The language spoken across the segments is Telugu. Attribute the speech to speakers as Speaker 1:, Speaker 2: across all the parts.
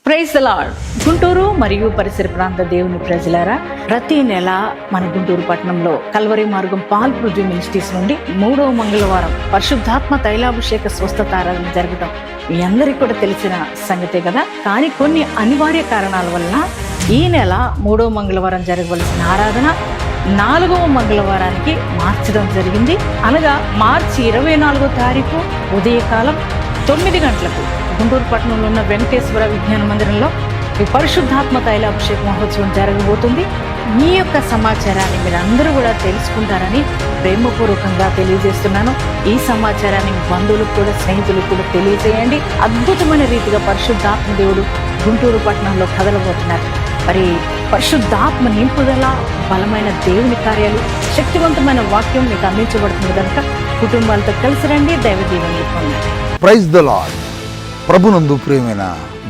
Speaker 1: Praise the lord. గుంటూరు మరియు పరిసర ప్రాంత దేవుని ప్రజలారా, ప్రతి నెల మన గుంటూరు పట్టణంలో కల్వరి మార్గం పాల్ పృథ్వీ మినిస్ట్రీస్ నుండి 3వ మంగళవారం పరిశుద్ధాత్మ తైలాభిషేక స్వస్థత ఆరాధన జరగడం మీ అందరికీ కూడా తెలిసిన సంగతే కదా. కానీ కొన్ని అనివార్య కారణాల వలన ఈ నెల 3వ మంగళవారం జరగవలసిన ఆరాధన 4వ మంగళవారానికి మార్చడం జరిగింది. అనగా మార్చి 24వ తారీఖు ఉదయకాలం 9 గంటలకు గుంటూరు పట్టణంలో ఉన్న వెంకటేశ్వర విజ్ఞాన మందిరంలో ఈ పరిశుద్ధాత్మ తైలాభిషేక మహోత్సవం జరగబోతుంది. ఈ యొక్క సమాచారాన్ని మీరు అందరూ కూడా తెలుసుకుంటారని ప్రేమపూర్వకంగా తెలియజేస్తున్నాను. ఈ సమాచారాన్ని బంధువులకు కూడా స్నేహితులకు కూడా తెలియజేయండి. అద్భుతమైన రీతిగా పరిశుద్ధాత్మ దేవుడు గుంటూరు పట్టణంలో కదలబోతున్నారు. మరి పరిశుద్ధాత్మ నింపుదల, బలమైన దేవుని కార్యాలు, శక్తివంతమైన వాక్యం మీకు అందించబడుతుంది కనుక కుటుంబాలతో కలిసి రండి. దైవ దీవెనలు పొందండి.
Speaker 2: Praise the lord. ప్రభునందు ప్రియమైన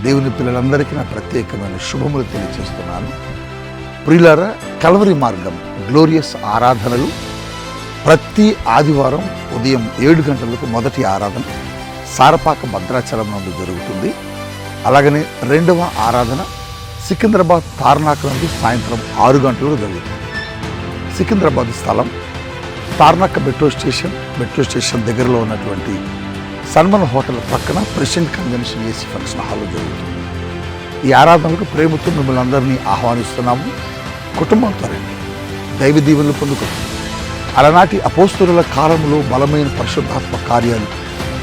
Speaker 2: దేవుని పిల్లలందరికీ నా ప్రత్యేకమైన శుభములు తెలియజేస్తున్నాను. ప్రియులారా, కల్వరి మార్గం గ్లోరియస్ ఆరాధనలు ప్రతి ఆదివారం ఉదయం 7 గంటలకు మొదటి ఆరాధన సారపాక భద్రాచలం నుండి జరుగుతుంది. అలాగనే 2వ ఆరాధన సికింద్రాబాద్ తార్నాక నుండి సాయంత్రం 6 గంటలకు జరుగుతుంది. సికింద్రాబాద్ స్థలం తార్నాక మెట్రో స్టేషన్ దగ్గరలో ఉన్నటువంటి సన్మన్ హోటల్ పక్కన ప్రెసిడెంట్ కన్వెన్షన్ ఏసీ ఫంక్షన్ హాల్లో జరుగుతుంది. ఈ ఆరాధనలకు ప్రేమతో మిమ్మల్ని అందరినీ ఆహ్వానిస్తున్నాము. కుటుంబంతో రండి, దైవ దీవెనలు పొందుకోండి. అలనాటి అపోస్తలుల కాలంలో బలమైన పరిశుద్ధాత్మ కార్యాలు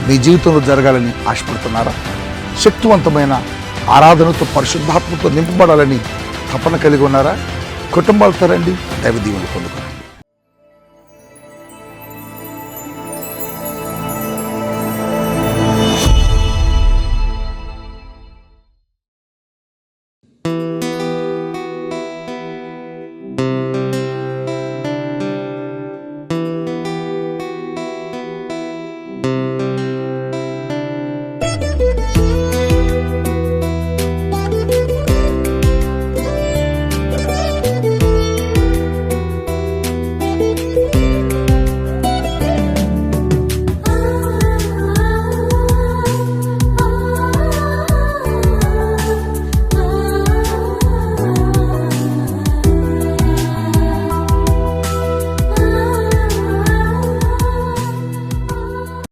Speaker 2: మీ జీవితంలో జరగాలని ఆశపడుతున్నారా? శక్తివంతమైన ఆరాధనతో పరిశుద్ధాత్మతో నింపబడాలని తపన కలిగి ఉన్నారా? కుటుంబాలతో రండి, దైవ దీవెనలు పొందుకోండి.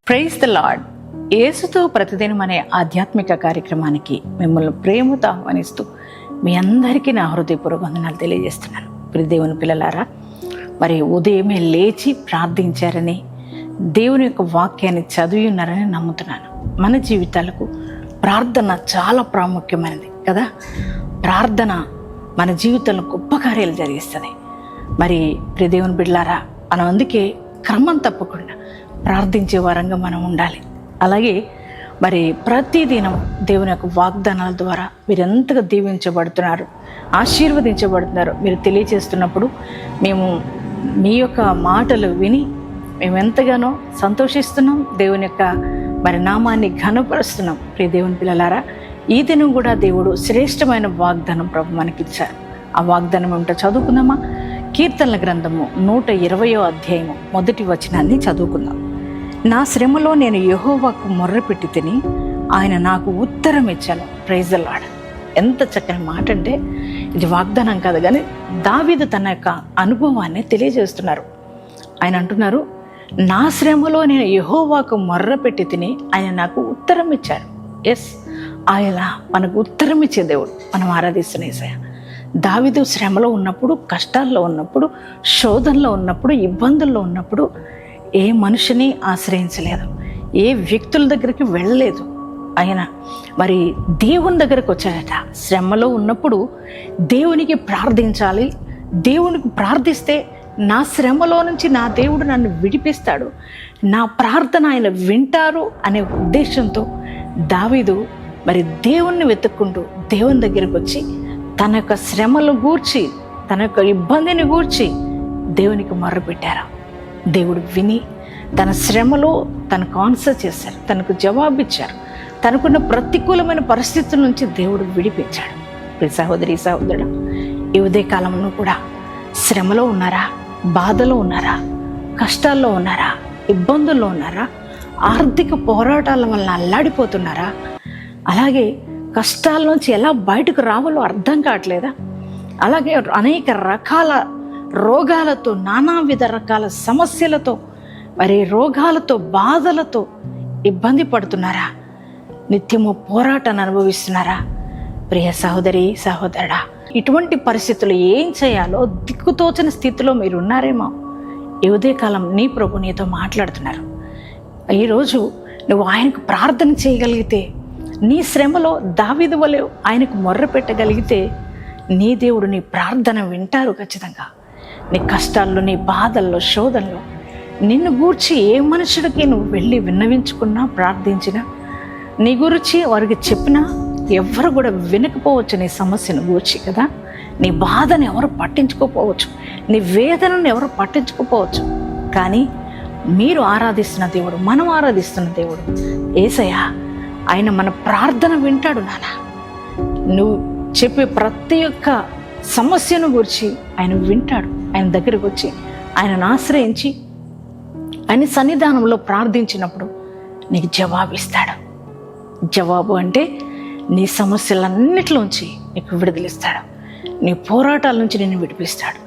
Speaker 1: Praise the lord. యేసుతో ప్రతిదినం అనే ఆధ్యాత్మిక కార్యక్రమానికి మిమ్మల్ని ప్రేమతో ఆహ్వానిస్తూ మీ అందరికీ నా హృదయపూర్వక వందనాలు తెలియజేస్తున్నాను. ప్రియ దేవుని పిల్లలారా, మరి ఉదయమే లేచి ప్రార్థించారని, దేవుని యొక్క వాక్యాన్ని చదివి ఉన్నారని నమ్ముతున్నాను. మన జీవితాలకు ప్రార్థన చాలా ప్రాముఖ్యమైనది కదా. ప్రార్థన మన జీవితంలో గొప్ప కార్యాలు జరిగిస్తుంది. మరి ప్రియ దేవుని బిడ్డలారా, మనం అందుకే క్రమం తప్పకుండా ప్రార్థించే వారంగా మనం ఉండాలి. అలాగే మరి ప్రతిదినం దేవుని యొక్క వాగ్దానాల ద్వారా మీరు ఎంతగా దీవించబడుతున్నారు, ఆశీర్వదించబడుతున్నారు మీరు తెలియజేస్తున్నప్పుడు మేము మీ యొక్క మాటలు విని మేము ఎంతగానో సంతోషిస్తున్నాం. దేవుని యొక్క మరి నామాన్ని ఘనపరుస్తున్నాం. ప్రియ దేవుని పిల్లలారా, ఈ దినం కూడా దేవుడు శ్రేష్టమైన వాగ్దానం ప్రభు మనకిచ్చారు. ఆ వాగ్దానం ఏమిటో చదువుకుందామా? కీర్తనల గ్రంథము 120వ అధ్యాయము 1వ వచనాన్ని చదువుకుందాం. నా శ్రమలో నేను యెహోవాకు మొర్రపెట్టి తిని ఆయన నాకు ఉత్తరం ఇచ్చాను. Praise the lord. ఎంత చక్కని మాట అంటే, ఇది వాగ్దానం కాదు కానీ దావీదు తన యొక్క అనుభవాన్ని తెలియజేస్తున్నారు. ఆయన అంటున్నారు, నా శ్రమలో నేను యెహోవాకు మొర్రపెట్టి తిని ఆయన నాకు ఉత్తరం ఇచ్చారు. ఎస్, ఆయన మనకు ఉత్తరం ఇచ్చే దేవుడు. మనం ఆరాధిస్తున్న యేసయ్య. దావీదు శ్రమలో ఉన్నప్పుడు, కష్టాల్లో ఉన్నప్పుడు, శోధనలో ఉన్నప్పుడు, ఇబ్బందుల్లో ఉన్నప్పుడు ఏ మనిషిని ఆశ్రయించలేదు, ఏ వ్యక్తుల దగ్గరికి వెళ్ళలేదు. ఆయన మరి దేవుని దగ్గరకు వచ్చాడట. శ్రమలో ఉన్నప్పుడు దేవునికి ప్రార్థించాలి. దేవునికి ప్రార్థిస్తే నా శ్రమలో నుంచి నా దేవుడు నన్ను విడిపిస్తాడు, నా ప్రార్థన ఆయన వింటారు అనే ఉద్దేశంతో దావీదు మరి దేవుణ్ణి వెతుక్కుంటూ దేవుని దగ్గరకు వచ్చి తన యొక్క శ్రమలు గూర్చి, తన యొక్క ఇబ్బందిని గూర్చి దేవునికి మొర్రపెట్టారు. దేవుడు విని తన శ్రమలో తనకు ఆన్సర్ చేశారు, తనకు జవాబిచ్చారు. తనకున్న ప్రతికూలమైన పరిస్థితుల నుంచి దేవుడు విడిపించాడు. ప్రియ సహోదరి, సహోదరుడు, ఈ ఉదయకాలంలో కూడా శ్రమలో ఉన్నారా? బాధలో ఉన్నారా? కష్టాల్లో ఉన్నారా? ఇబ్బందుల్లో ఉన్నారా? ఆర్థిక పోరాటాల వల్ల అల్లాడిపోతున్నారా? అలాగే కష్టాల నుంచి ఎలా బయటకు రావాలో అర్థం కావట్లేదా? అలాగే అనేక రకాల రోగాలతో, నానావిధ రకాల సమస్యలతో, మరి రోగాలతో, బాధలతో ఇబ్బంది పడుతున్నారా? నిత్యము పోరాటాన్ని అనుభవిస్తున్నారా? ప్రియ సహోదరి, సహోదరుడా, ఇటువంటి పరిస్థితులు ఏం చేయాలో దిక్కుతోచని స్థితిలో మీరు ఉన్నారేమో. ఈ ఉదయకాలం నీ ప్రభు నీతో మాట్లాడుతున్నారు. ఈరోజు నువ్వు ఆయనకు ప్రార్థన చేయగలిగితే, నీ శ్రమలో దావీదు వలె ఆయనకు మొర్ర పెట్టగలిగితే, నీ దేవుడు నీ ప్రార్థన వింటారు ఖచ్చితంగా. నీ కష్టాల్లో, నీ బాధల్లో, శోధనలో నిన్ను గూర్చి ఏ మనుషుడికి నువ్వు వెళ్ళి విన్నవించుకున్నా, ప్రార్థించినా, నీ గురించి వారికి చెప్పినా ఎవరు కూడా వినకపోవచ్చు నీ సమస్యను గూర్చి కదా. నీ బాధను ఎవరు పట్టించుకోపోవచ్చు, నీ వేదనను ఎవరు పట్టించుకోపోవచ్చు. కానీ మీరు ఆరాధిస్తున్న దేవుడు, మనం ఆరాధిస్తున్న దేవుడు యేసయ్య, ఆయన మన ప్రార్థన వింటాడు. నాన్న, నువ్వు చెప్పే ప్రతి ఒక్క సమస్యను గురించి ఆయన వింటాడు. ఆయన దగ్గరికి వచ్చి ఆయనను ఆశ్రయించి ఆయన సన్నిధానంలో ప్రార్థించినప్పుడు నీకు జవాబిస్తాడు. జవాబు అంటే నీ సమస్యలన్నిటిలోంచి నీకు విడుదలిస్తాడు. నీ పోరాటాల నుంచి నిన్ను విడిపిస్తాడు.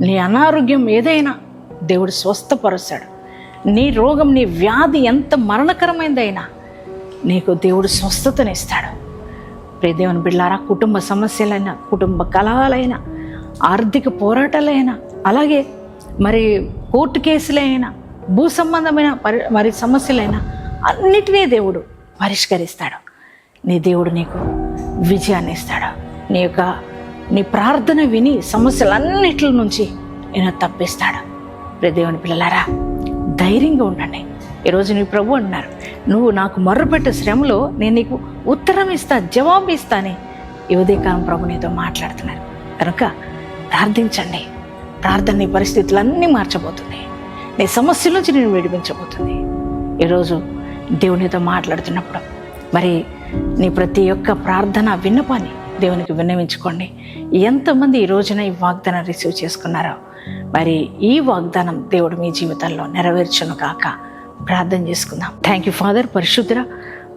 Speaker 1: నీ అనారోగ్యం ఏదైనా దేవుడు స్వస్థపరుస్తాడు. నీ రోగం, నీ వ్యాధి ఎంత మరణకరమైనదైనా నీకు దేవుడు స్వస్థతనిస్తాడు. ప్రియదేవుని బిడ్డలారా, కుటుంబ సమస్యలైనా, కుటుంబ కలహాలైనా, ఆర్థిక పోరాటాలైనా, అలాగే మరి కోర్టు కేసులైనా, భూ సంబంధమైన మరి సమస్యలైనా అన్నిటినీ దేవుడు పరిష్కరిస్తాడు. నీ దేవుడు నీకు విజయాన్ని ఇస్తాడు. నీ ప్రార్థన విని సమస్యలన్నిటి నుంచి నేను తప్పిస్తాడు. ప్రియదేవుని పిల్లలారా, ధైర్యంగా ఉండండి. ఈరోజు నీ ప్రభు అన్నారు, నువ్వు నాకు మొర్రపెట్టే శ్రమలో నేను నీకు ఉత్తరం ఇస్తా, జవాబు ఇస్తానే. ఈ ఉదయకాలం ప్రభు నీతో మాట్లాడుతున్నారు కనుక ప్రార్థించండి. ప్రార్థన నీ పరిస్థితులన్నీ మార్చబోతుంది. నీ సమస్యల నుంచి నేను విడిపించబోతుంది. ఈరోజు దేవునితో మాట్లాడుతున్నప్పుడు మరి నీ ప్రతి ఒక్క ప్రార్థన విన్నపాన్ని దేవునికి విన్నవించుకోండి. ఎంతమంది ఈ రోజున ఈ వాగ్దానం రిసీవ్ చేసుకున్నారో, మరి ఈ వాగ్దానం దేవుడు మీ జీవితంలో నెరవేర్చును కాక. ప్రార్థన చేసుకుందాం. Thank you father. పరిశుద్ధుర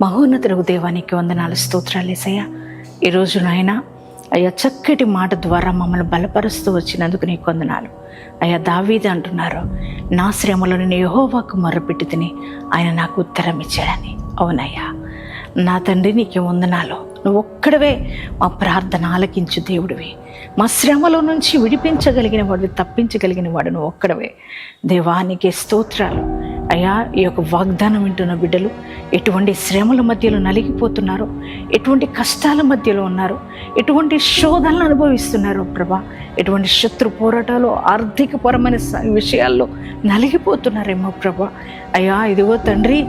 Speaker 1: మహోన్నతులకు దేవానికి వందనాలు, స్తోత్రాలు యేసయ్యా. ఈరోజు నాయన అయ్యా, చక్కటి మాట ద్వారా మమ్మల్ని బలపరుస్తూ వచ్చినందుకు నీకు వందనాలు అయ్యా. దావీదు అంటున్నారు, నా శ్రమలో నేను యెహోవాకు మొర్రపెట్టి తిని ఆయన నాకు ఉత్తరం ఇచ్చాడని. అవునయ్యా నా తండ్రి, నీకే వందనాలు. నువ్వు ఒక్కడవే మా ప్రార్థన ఆలకించు దేవుడివి. మా శ్రమలో నుంచి విడిపించగలిగిన వాడు, తప్పించగలిగిన వాడు నువ్వు ఒక్కడవే. దేవానికే స్తోత్రాలు అయ్యా. ఈ యొక్క వాగ్దానం వింటున్న బిడ్డలు ఎటువంటి శ్రమల మధ్యలో నలిగిపోతున్నారో, ఎటువంటి కష్టాల మధ్యలో ఉన్నారో, ఎటువంటి శోధనలు అనుభవిస్తున్నారో ప్రభా, ఎటువంటి శత్రు పోరాటాలు, ఆర్థికపరమైన విషయాల్లో నలిగిపోతున్నారేమో ప్రభా. అయ్యా ఇదిగో తండ్రి,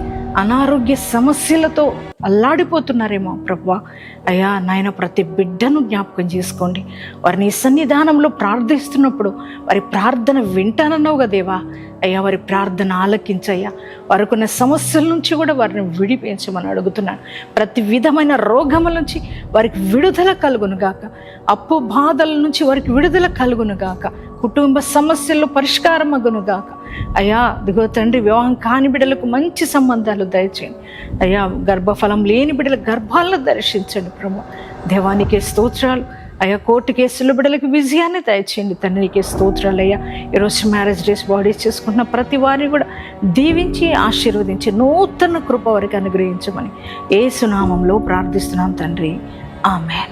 Speaker 1: అనారోగ్య సమస్యలతో అల్లాడిపోతున్నారేమో ప్రభా. అయ్యా నాయన, ప్రతి బిడ్డను జ్ఞాపకం చేసుకోండి. వారిని సన్నిధానంలో ప్రార్థిస్తున్నప్పుడు వారి ప్రార్థన వింటానన్నావుగా దేవా. అయ్యా వారి ప్రార్థన ఆలకించయ్యా. వారికున్న సమస్యల నుంచి కూడా వారిని విడిపించమని అడుగుతున్నాను. ప్రతి విధమైన రోగముల నుంచి వారికి విడుదల కలుగునుగాక. అప్పు బాధల నుంచి వారికి విడుదల కలుగునుగాక. కుటుంబ సమస్యల్లో పరిష్కారం అగునుగాక. అయ్యా దిగో తండ్రి, వివాహం కాని బిడ్డలకు మంచి సంబంధాలు దయచేయండి అయ్యా. గర్భఫలం లేని బిడ్డల గర్భాలను దర్శించండి ప్రభు. దేవానికే స్తోత్రాలు అయ్యా. కోర్టు కేసుల బిడ్డలకు విజయాన్ని దయచేయండి తండ్రి, నీకే స్తోత్రాలు అయ్యా. ఈరోజు మ్యారేజ్ డేస్ బాడీస్ చేసుకుంటున్న ప్రతి వారిని కూడా దీవించి ఆశీర్వదించి నూతన కృప వారికి అనుగ్రహించమని యేసు నామములో ప్రార్థిస్తున్నాం తండ్రి. ఆమేన్.